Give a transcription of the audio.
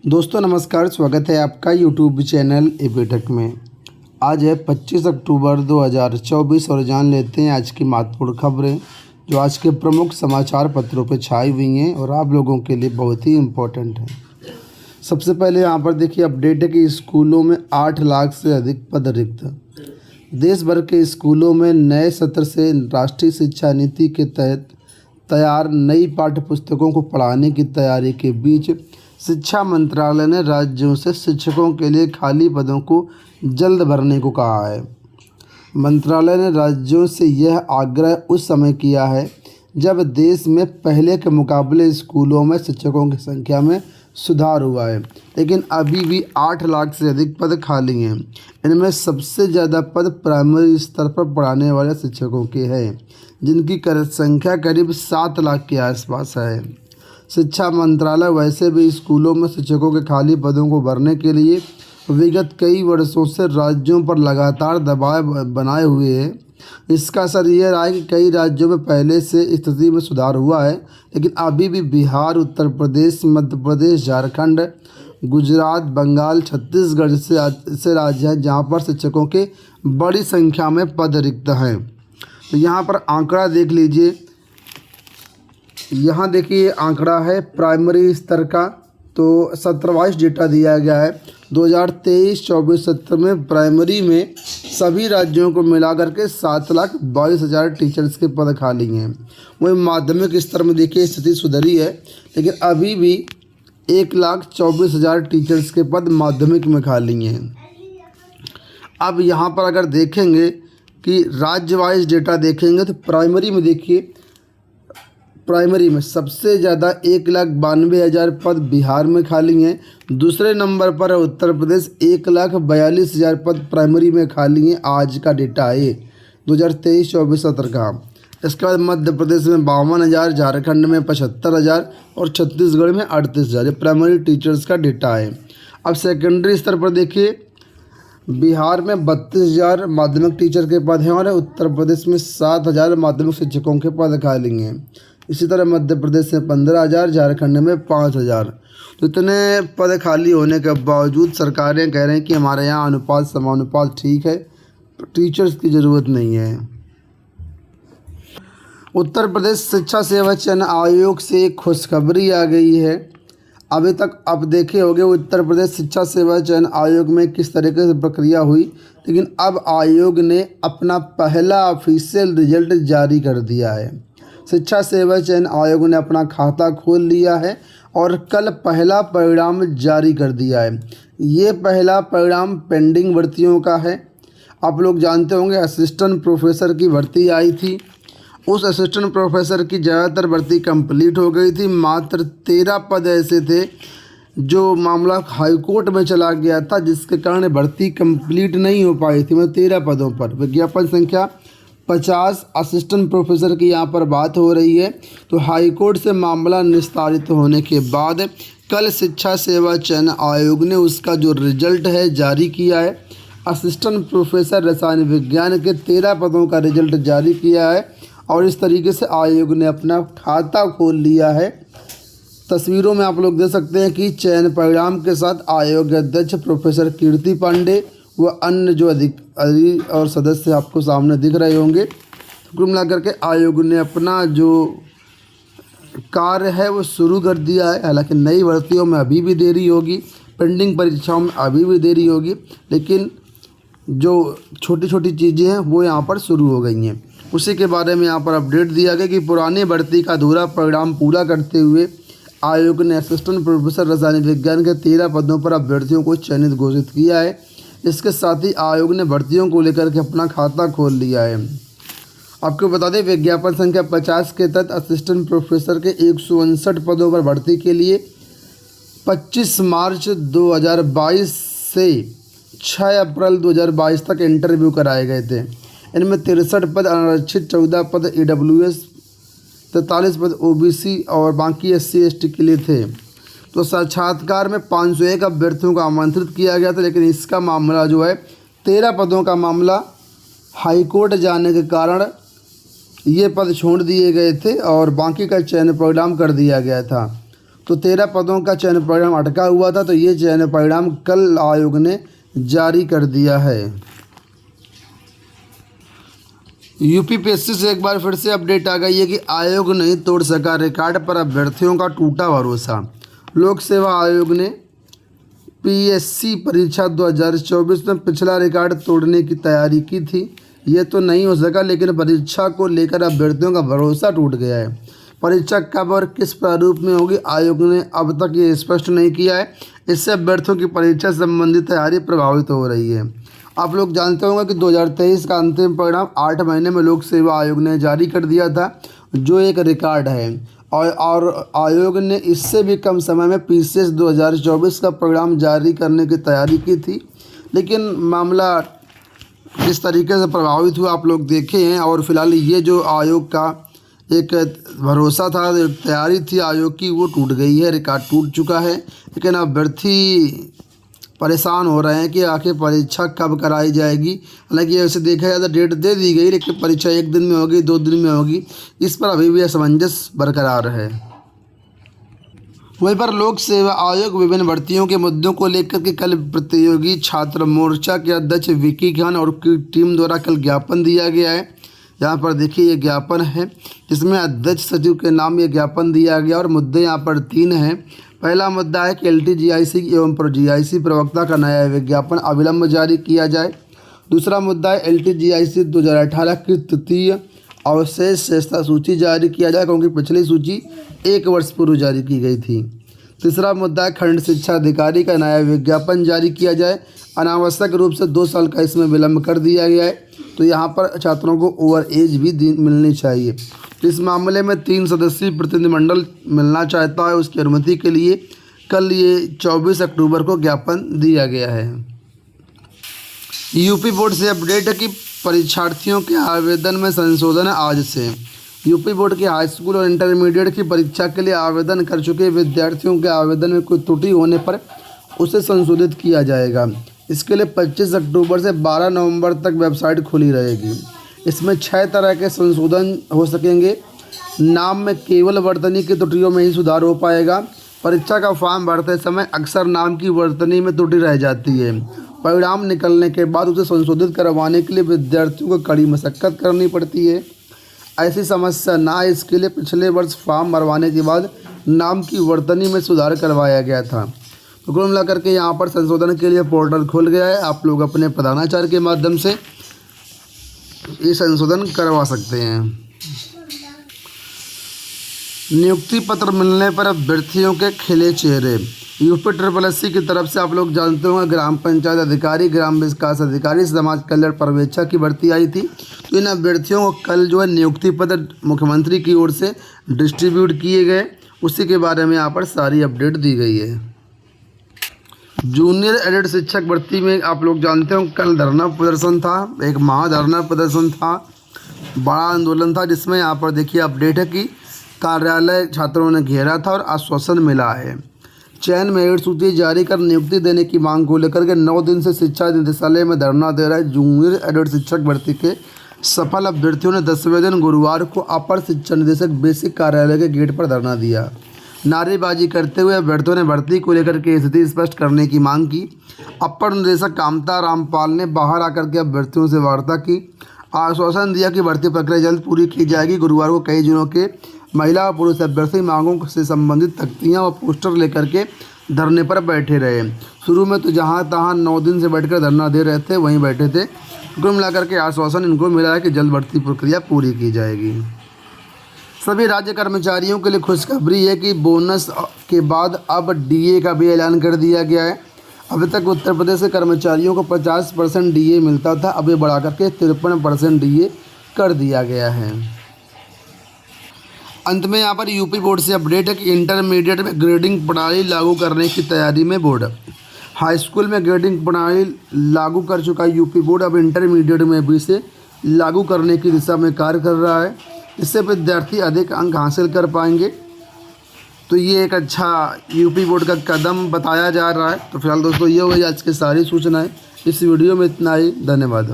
दोस्तों नमस्कार, स्वागत है आपका यूट्यूब चैनल ए बैठक में। आज है 25 अक्टूबर 2024 और जान लेते हैं आज की महत्वपूर्ण खबरें जो आज के प्रमुख समाचार पत्रों पर छाई हुई हैं और आप लोगों के लिए बहुत ही इम्पोर्टेंट हैं। सबसे पहले यहाँ पर देखिए अपडेट है कि स्कूलों में 8 लाख से अधिक पद रिक्त। देश भर के स्कूलों में नए सत्र से राष्ट्रीय शिक्षा नीति के तहत तैयार नई पाठ्य पुस्तकों को पढ़ाने की तैयारी के बीच शिक्षा मंत्रालय ने राज्यों से शिक्षकों के लिए खाली पदों को जल्द भरने को कहा है। मंत्रालय ने राज्यों से यह आग्रह उस समय किया है जब देश में पहले के मुकाबले स्कूलों में शिक्षकों की संख्या में सुधार हुआ है, लेकिन अभी भी 8 लाख से अधिक पद खाली हैं। इनमें सबसे ज़्यादा पद प्राइमरी स्तर पर पढ़ाने वाले शिक्षकों के हैं, जिनकी संख्या करीब 7 लाख के आसपास है। शिक्षा मंत्रालय वैसे भी स्कूलों में शिक्षकों के खाली पदों को भरने के लिए विगत कई वर्षों से राज्यों पर लगातार दबाव बनाए हुए है। इसका असर यह रहा है कि कई राज्यों में पहले से स्थिति में सुधार हुआ है, लेकिन अभी भी बिहार, उत्तर प्रदेश, मध्य प्रदेश, झारखंड, गुजरात, बंगाल, छत्तीसगढ़ से राज्य हैं जहाँ पर शिक्षकों के बड़ी संख्या में पद रिक्त हैं। तो यहाँ पर आंकड़ा देख लीजिए। यहाँ देखिए आंकड़ा है प्राइमरी स्तर का, तो सत्र वाइज डेटा दिया गया है। 2023-24 सत्र में प्राइमरी में सभी राज्यों को मिलाकर के 7,22,000 टीचर्स के पद खाली हैं। वहीं माध्यमिक स्तर में देखिए स्थिति सुधरी है, लेकिन अभी भी 1,24,000 टीचर्स के पद माध्यमिक में खाली हैं। अब यहाँ पर अगर देखेंगे कि राज्य वाइज डेटा देखेंगे तो प्राइमरी में देखिए, प्राइमरी में सबसे ज़्यादा 1,92,000 पद बिहार में खाली हैं। दूसरे नंबर पर है उत्तर प्रदेश, 1,42,000 पद प्राइमरी में खाली हैं। आज का डेटा है 2023-24 सत्र का। इसके बाद मध्य प्रदेश में 52,000, झारखंड में 75,000 और छत्तीसगढ़ में 38,000। ये प्राइमरी टीचर्स का डेटा है। अब सेकेंडरी स्तर पर देखिए, बिहार में 32,000 माध्यमिक टीचर के पद हैं और उत्तर प्रदेश में 7,000 माध्यमिक शिक्षकों के पद खाली हैं। इसी तरह मध्य प्रदेश में 15,000, झारखंड में 5,000। तो इतने पद खाली होने के बावजूद सरकारें कह रहे हैं कि हमारे यहाँ अनुपात समानुपात ठीक है, टीचर्स की ज़रूरत नहीं है। उत्तर प्रदेश शिक्षा सेवा चयन आयोग से एक खुशखबरी आ गई है। अभी तक आप देखे होंगे उत्तर प्रदेश शिक्षा सेवा चयन आयोग में किस तरीके से प्रक्रिया हुई, लेकिन अब आयोग ने अपना पहला ऑफिशियल रिजल्ट जारी कर दिया है। शिक्षा सेवा चयन आयोग ने अपना खाता खोल लिया है और कल पहला परिणाम जारी कर दिया है। ये पहला परिणाम पेंडिंग भर्तियों का है। आप लोग जानते होंगे असिस्टेंट प्रोफेसर की भर्ती आई थी। उस असिस्टेंट प्रोफेसर की ज़्यादातर भर्ती कंप्लीट हो गई थी। मात्र 13 पद ऐसे थे जो मामला हाईकोर्ट में चला गया था, जिसके कारण भर्ती कंप्लीट नहीं हो पाई थी। मतलब 13 पदों पर विज्ञापन संख्या 50 असिस्टेंट प्रोफेसर की यहाँ पर बात हो रही है। तो हाईकोर्ट से मामला निस्तारित होने के बाद कल शिक्षा सेवा चयन आयोग ने उसका जो रिजल्ट है जारी किया है। असिस्टेंट प्रोफेसर रसायन विज्ञान के 13 पदों का रिजल्ट जारी किया है और इस तरीके से आयोग ने अपना खाता खोल लिया है। तस्वीरों में आप लोग देख सकते हैं कि चयन परिणाम के साथ आयोग अध्यक्ष प्रोफेसर कीर्ति पांडे व अन्य जो अधिकारी और सदस्य आपको सामने दिख रहे होंगे। कुल मिलाकर के आयोग ने अपना जो कार्य है वो शुरू कर दिया है। हालांकि नई भर्तियों में अभी भी देरी होगी, पेंडिंग परीक्षाओं में अभी भी देरी होगी, लेकिन जो छोटी छोटी चीज़ें हैं वो यहाँ पर शुरू हो गई हैं। उसी के बारे में यहाँ पर अपडेट दिया गया कि पुरानी भर्ती का अधूरा परिणाम पूरा करते हुए आयोग ने असिस्टेंट प्रोफेसर रसायन विज्ञान के 13 पदों पर अभ्यर्थियों को चयनित घोषित किया है। इसके साथ ही आयोग ने भर्तियों को लेकर के अपना खाता खोल लिया है। आपको बता दें विज्ञापन संख्या 50 के तहत असिस्टेंट प्रोफेसर के 159 पदों पर भर्ती के लिए 25 मार्च 2022 से 6 अप्रैल 2022 तक इंटरव्यू कराए गए थे। इनमें 63 पद अनारक्षित, 14 पद EWS, 43 पद OBC और बाकी SC ST के लिए थे। तो साक्षात्कार में 501 अभ्यर्थियों को आमंत्रित किया गया था, लेकिन इसका मामला जो है 13 पदों का मामला हाईकोर्ट जाने के कारण ये पद छोड़ दिए गए थे और बाकी का चयन परिणाम कर दिया गया था। तो 13 पदों का चयन परिणाम अटका हुआ था, तो ये चयन परिणाम कल आयोग ने जारी कर दिया है। यूपीपीएससी से एक बार फिर से अपडेट आ गई है कि आयोग नहीं तोड़ सका रिकॉर्ड पर अभ्यर्थियों का टूटा भरोसा। लोक सेवा आयोग ने पीएससी परीक्षा 2024 में पिछला रिकॉर्ड तोड़ने की तैयारी की थी। ये तो नहीं हो सका, लेकिन परीक्षा को लेकर अभ्यर्थियों का भरोसा टूट गया है। परीक्षा कब और किस प्रारूप में होगी, आयोग ने अब तक ये स्पष्ट नहीं किया है। इससे अभ्यर्थियों की परीक्षा संबंधी तैयारी प्रभावित हो रही है। आप लोग जानते होंगे कि 2023 का अंतिम परिणाम 8 महीने में लोक सेवा आयोग ने जारी कर दिया था, जो एक रिकॉर्ड है। और आयोग ने इससे भी कम समय में पीसीएस 2024 का परिणाम जारी करने की तैयारी की थी, लेकिन मामला किस तरीके से प्रभावित हुआ आप लोग देखे हैं। और फिलहाल ये जो आयोग का एक भरोसा था, एक तैयारी थी आयोग की, वो टूट गई है, रिकॉर्ड टूट चुका है। लेकिन अभ्यर्थी परेशान हो रहे हैं कि आखिर परीक्षा कब कराई जाएगी। हालांकि ऐसे देखा जाए तो डेट दे दी गई, लेकिन परीक्षा 1 दिन में होगी, 2 दिन में होगी, इस पर अभी भी असमंजस बरकरार है। वहीं पर लोक सेवा आयोग विभिन्न भर्तियों के मुद्दों को लेकर के कल प्रतियोगी छात्र मोर्चा के अध्यक्ष विकी खान और की टीम द्वारा कल ज्ञापन दिया गया है। यहाँ पर देखिए ये ज्ञापन है, जिसमें अध्यक्ष सचिव के नाम ये ज्ञापन दिया गया और मुद्दे यहाँ पर 3 हैं। पहला मुद्दा है कि LTGIC एवं GIC प्रवक्ता का नया विज्ञापन अविलंब जारी किया जाए। दूसरा मुद्दा है LTGIC 2018 की तृतीय अवशेष शेषता सूची जारी किया जाए, क्योंकि पिछली सूची 1 वर्ष पूर्व जारी की गई थी। तीसरा मुद्दा है खंड शिक्षा अधिकारी का नया विज्ञापन जारी किया जाए। अनावश्यक रूप से 2 साल का इसमें विलम्ब कर दिया गया है, तो यहाँ पर छात्रों को ओवर एज भी मिलनी चाहिए। इस मामले में 3 सदस्यीय प्रतिनिधिमंडल मिलना चाहता है, उसकी अनुमति के लिए कल ये 24 अक्टूबर को ज्ञापन दिया गया है। यूपी बोर्ड से अपडेट है कि परीक्षार्थियों के आवेदन में संशोधन आज से। यूपी बोर्ड के हाई स्कूल और इंटरमीडिएट की परीक्षा के लिए आवेदन कर चुके विद्यार्थियों के आवेदन में कोई त्रुटि होने पर उसे संशोधित किया जाएगा। इसके लिए 25 अक्टूबर से 12 नवंबर तक वेबसाइट खुली रहेगी। इसमें 6 तरह के संशोधन हो सकेंगे। नाम में केवल वर्तनी की त्रुटियों में ही सुधार हो पाएगा। परीक्षा का फॉर्म भरते समय अक्सर नाम की वर्तनी में त्रुटि रह जाती है। परिणाम निकलने के बाद उसे संशोधित करवाने के लिए विद्यार्थियों को कड़ी मशक्कत करनी पड़ती है। ऐसी समस्या ना, इसके लिए पिछले वर्ष फॉर्म भरवाने के बाद नाम की वर्तनी में सुधार करवाया गया था। तो कुल मिलाकर के यहाँ पर संशोधन के लिए पोर्टल खुल गया है। आप लोग अपने प्रधानाचार्य के माध्यम से ये संशोधन करवा सकते हैं। नियुक्ति पत्र मिलने पर अभ्यर्थियों के खिले चेहरे। यूपी की तरफ से आप लोग जानते होंगे ग्राम पंचायत अधिकारी, ग्राम विकास अधिकारी, समाज कल्याण पर्यवेक्षक की भर्ती आई थी। तो इन अभ्यर्थियों को कल जो है नियुक्ति पत्र मुख्यमंत्री की ओर से डिस्ट्रीब्यूट किए गए, उसी के बारे में यहाँ पर सारी अपडेट दी गई है। जूनियर एडेड शिक्षक भर्ती में आप लोग जानते हो कल धरना प्रदर्शन था, एक महाधरना प्रदर्शन था, बड़ा आंदोलन था, जिसमें यहाँ पर देखिए अपडेट है कि कार्यालय छात्रों ने घेरा था और आश्वासन मिला है। चयन मेरिट सूची जारी कर नियुक्ति देने की मांग को लेकर के 9 दिन से शिक्षा निदेशालय में धरना दे रहा है जूनियर एडेड शिक्षक भर्ती के सफल अभ्यर्थियों ने 10वें दिन गुरुवार को अपर शिक्षा निदेशक बेसिक कार्यालय के गेट पर धरना दिया। नारेबाजी करते हुए अभ्यर्थियों ने भर्ती को लेकर के स्थिति स्पष्ट करने की मांग की। अपर निदेशक कामता रामपाल ने बाहर आकर के अभ्यर्थियों से वार्ता की, आश्वासन दिया कि भर्ती प्रक्रिया जल्द पूरी की जाएगी। गुरुवार को कई जिलों के महिला और पुरुष अभ्यर्थी मांगों से संबंधित तख्तियां व पोस्टर लेकर के धरने पर बैठे रहे। शुरू में तो जहां तहां 9 दिन से बैठकर धरना दे रहे थे, वहीं बैठे थे। कुल मिलाकर के आश्वासन इनको मिला है कि जल्द भर्ती प्रक्रिया पूरी की जाएगी। सभी राज्य कर्मचारियों के लिए खुशखबरी है कि बोनस के बाद अब डीए का भी ऐलान कर दिया गया है। अभी तक उत्तर प्रदेश के कर्मचारियों को 50% डीए मिलता था, अब ये बढ़ाकर के 53% डीए कर दिया गया है। अंत में यहाँ पर यूपी बोर्ड से अपडेट है कि इंटरमीडिएट में ग्रेडिंग प्रणाली लागू करने की तैयारी में बोर्ड। हाई स्कूल में ग्रेडिंग प्रणाली लागू कर चुका यूपी बोर्ड, अब इंटरमीडिएट में भी इसे लागू करने की दिशा में कार्य कर रहा है। इससे विद्यार्थी अधिक अंक हासिल कर पाएंगे। तो ये एक अच्छा यूपी बोर्ड का कदम बताया जा रहा है। तो फिलहाल दोस्तों ये हुई आज की सारी सूचनाएं। इस वीडियो में इतना ही, धन्यवाद।